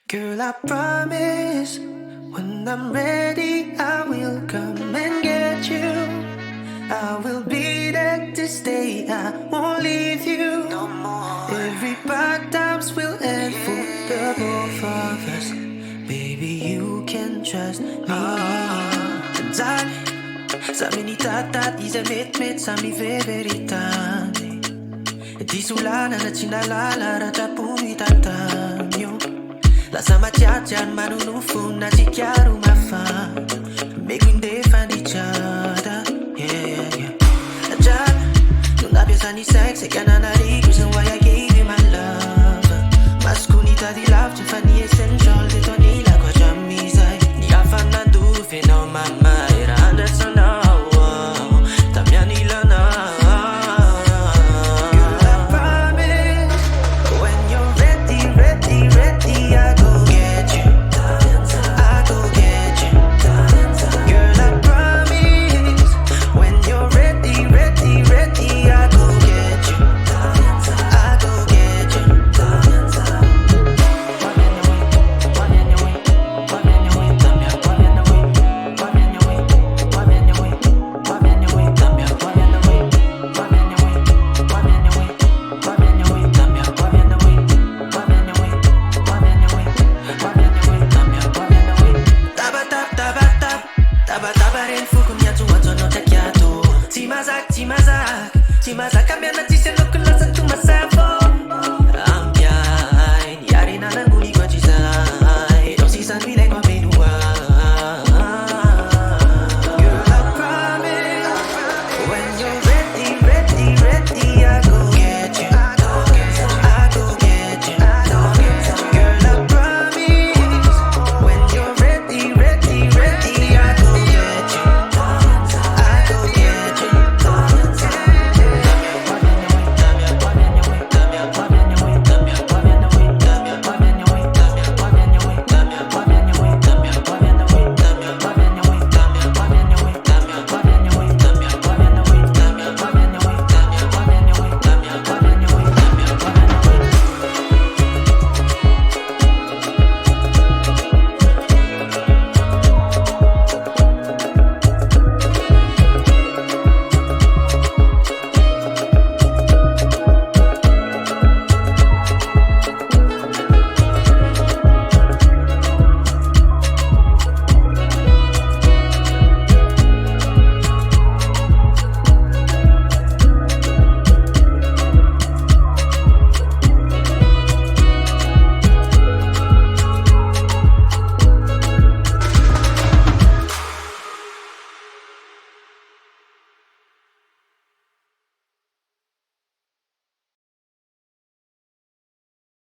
Girl, I promise when I'm ready, I will come and get you. I will be there to stay, I won't leave you no more. Every bad times will end for the both of us. Baby, you can trust me. Dani, sa mini tatat, isa met sa mi veritani. Di sulana na cinalala, rata pumitatami. La sama chiacchian manunufu na ci chiaro ma fa. Me quindi fan di ciada. Yeah. Già, non abbia sani sex e canana reason why I gave you my love. Masculinità di